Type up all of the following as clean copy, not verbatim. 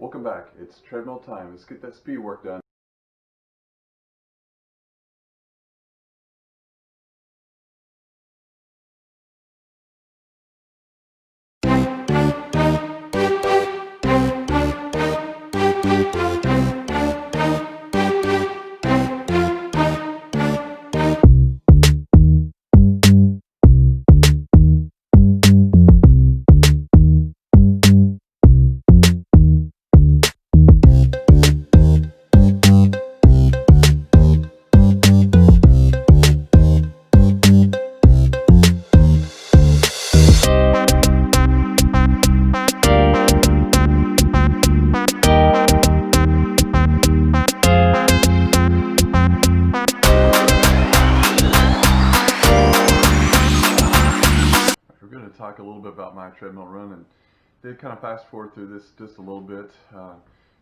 Welcome back. It's treadmill time. Let's get that speed work done. Talk a little bit about my treadmill run, and did kind of fast forward through this just a little bit.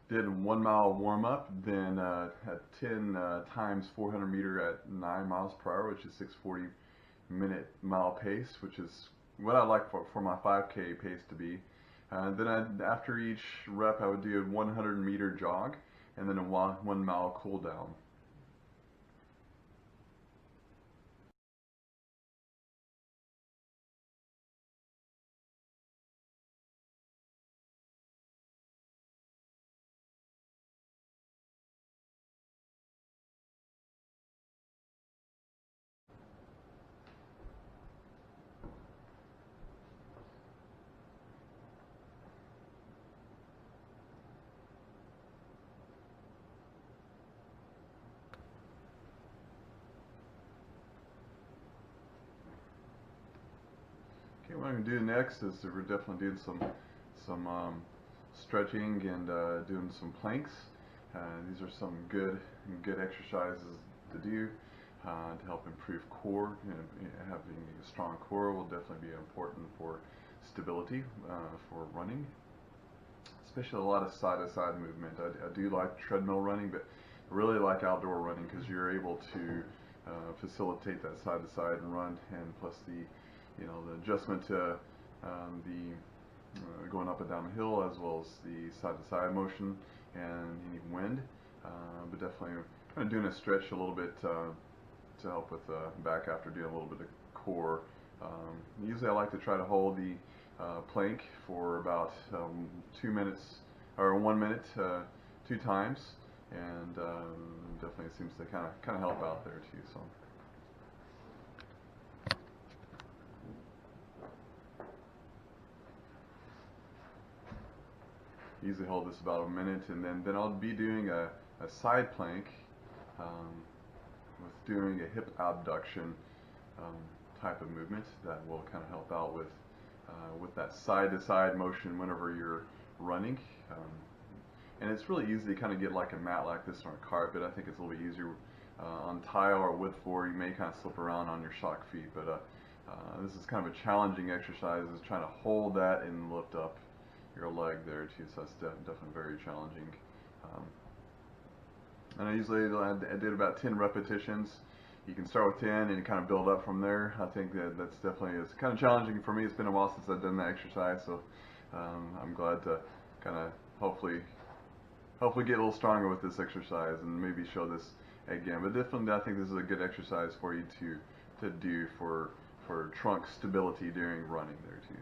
Did 1 mile warm up, then at 10 times 400 meter at 9 miles per hour, which is 640 mile pace, which is what I like for my 5K pace to be. Then after each rep I would do a 100 meter jog and then a 1 mile cool down. Okay, what I'm going to do next is we're definitely doing some stretching and doing some planks. These are some good exercises to do to help improve core. Having a strong core will definitely be important for stability for running, especially a lot of side-to-side movement. I do like treadmill running, but I really like outdoor running because you're able to facilitate that side-to-side run, and plus the adjustment to the going up and down the hill, as well as the side-to-side motion and any wind. But definitely kind of doing a stretch a little bit to help with back after doing a little bit of core. Usually I like to try to hold the plank for about 2 minutes or 1 minute 2 times, and definitely seems to kind of help out there too. So. Usually hold this about a minute, and then I'll be doing a side plank with doing a hip abduction type of movement that will kind of help out with that side-to-side motion whenever you're running. And it's really easy to kind of get like a mat like this on a carpet. I think it's a little bit easier on tile or wood floor. You may kind of slip around on your shock feet, but this is kind of a challenging exercise, is trying to hold that and lift up your leg there too, so that's definitely very challenging. And I did about 10 repetitions. You can start with 10 and kind of build up from there. I think that's definitely is kind of challenging for me. It's been a while since I've done that exercise, so I'm glad to kind of hopefully get a little stronger with this exercise and maybe show this again. But definitely I think this is a good exercise for you to do for trunk stability during running there too.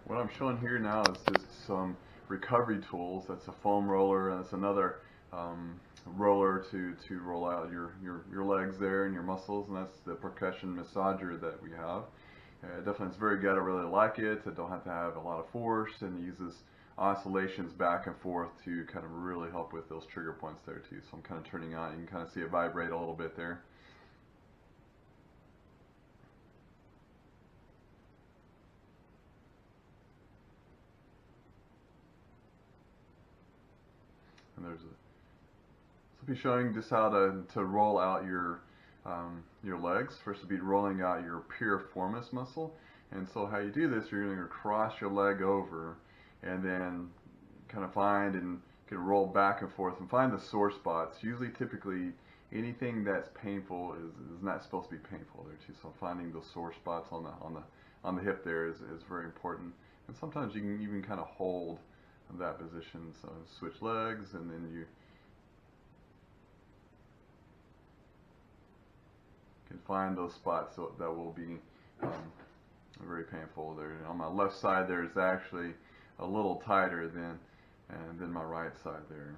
What I'm showing here now is just some recovery tools. That's a foam roller, and that's another roller to roll out your legs there and your muscles, and that's the Percussion massager that we have. Definitely it's very good. I really like it. I don't have to have a lot of force, and it uses oscillations back and forth to kind of really help with those trigger points there too. So I'm kind of turning on. You can kind of see it vibrate a little bit there. And there's a, so I'll be showing just how to roll out your legs. First will be rolling out your piriformis muscle. And so how you do this, you're going to cross your leg over and then kind of find and can roll back and forth and find the sore spots. Usually, typically, anything that's painful is not supposed to be painful there too. So finding those sore spots on the hip there is very important. And sometimes you can even kind of hold that position, so switch legs, and then you can find those spots that will be very painful. There on my left side, there's actually a little tighter than my right side there.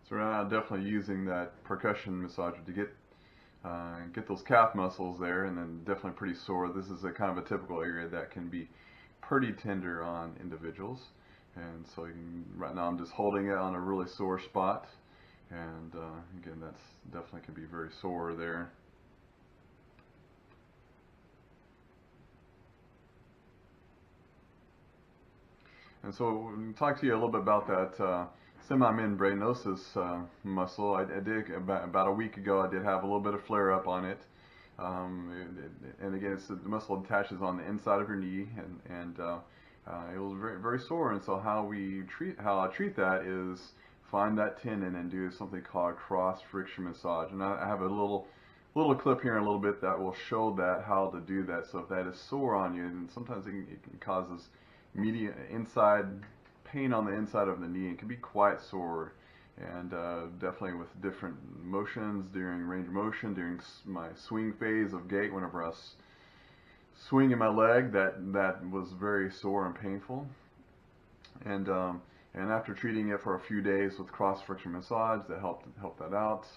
So right now I'm definitely using that percussion massager to get those calf muscles there, and then definitely pretty sore. This is a kind of a typical area that can be pretty tender on individuals, and so right now I'm just holding it on a really sore spot, and again, that's definitely can be very sore there. And so we'll talk to you a little bit about that semimembranosus muscle. I did about a week ago. I did have a little bit of flare up on it, and again, the muscle attaches on the inside of your knee, and it was very very sore. And so how I treat that is find that tendon and do something called cross friction massage. And I have a little clip here in a little bit that will show that, how to do that. So if that is sore on you, and sometimes it can cause this inside pain on the inside of the knee. It can be quite sore, and definitely with different motions during range of motion, during my swing phase of gait, whenever I was swinging my leg, that was very sore and painful. And after treating it for a few days with cross friction massage, that helped that out.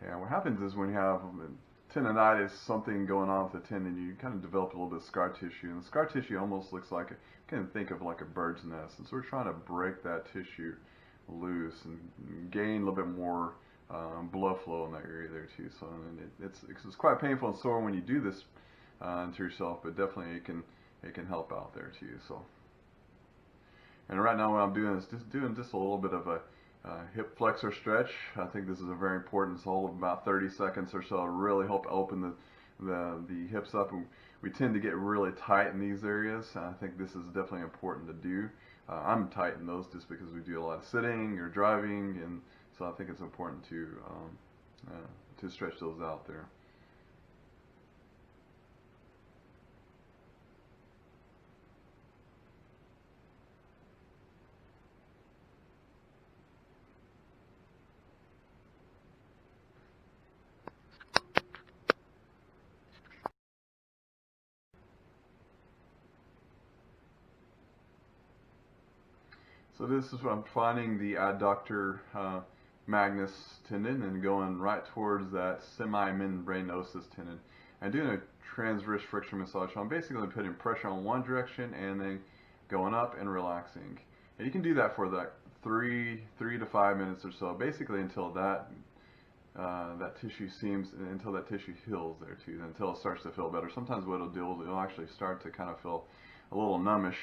And what happens is when you have tendonitis, something going on with the tendon, you kind of develop a little bit of scar tissue, and the scar tissue almost looks like, you can think of like a bird's nest, and so we're trying to break that tissue loose and gain a little bit more blood flow in that area there too. So it's quite painful and sore when you do this to yourself, but definitely it can help out there too. So, and right now what I'm doing is doing a little bit of a hip flexor stretch. I think this is a very important. It's all about 30 seconds or so. It'll really help open the hips up. And we tend to get really tight in these areas. I think this is definitely important to do. I'm tight in those just because we do a lot of sitting or driving, and so I think it's important to stretch those out there. So this is what I'm finding the adductor magnus tendon and going right towards that semimembranosus tendon. And doing a transverse friction massage. So I'm basically putting pressure on one direction and then going up and relaxing. And you can do that for like 3 to 5 minutes or so, basically until that tissue until that tissue heals there too, until it starts to feel better. Sometimes what it'll do, it'll actually start to kind of feel a little numbish.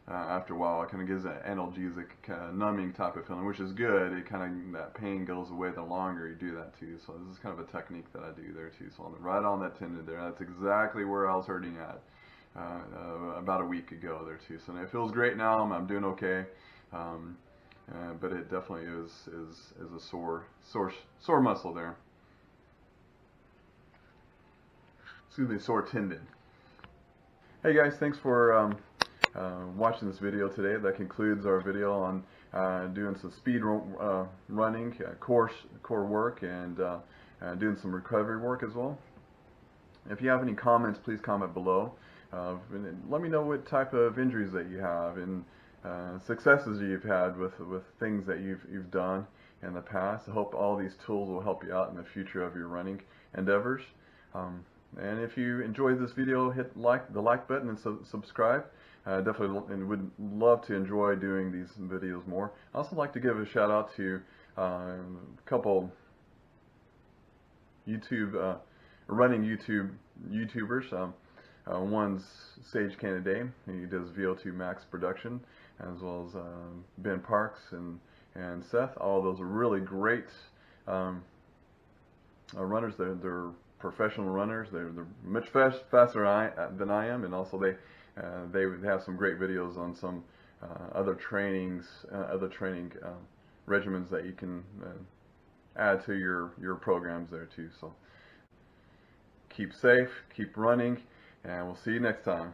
After a while, it kind of gives that analgesic kind of numbing type of feeling, which is good. It kind of, that pain goes away the longer you do that too. So this is kind of a technique that I do there too. So right on that tendon there, that's exactly where I was hurting at about a week ago there too. So it feels great now. I'm doing okay, but it definitely is a sore muscle there. Excuse me, sore tendon. Hey guys, thanks for watching this video today. That concludes our video on doing some speed running, core work, and doing some recovery work as well. If you have any comments, please comment below. Let me know what type of injuries that you have and successes you've had with things that you've done in the past. I hope all these tools will help you out in the future of your running endeavors. And if you enjoyed this video, hit the like button and subscribe. Definitely would love to enjoy doing these videos more. I also like to give a shout out to a couple running YouTubers. One's Sage Canaday. He does VO2 Max production, as well as Ben Parks and Seth. All of those are really great runners. They're professional runners. They're much faster than I am, and also they have some great videos on some other training regimens that you can add to your programs there too. So keep safe, keep running, and we'll see you next time.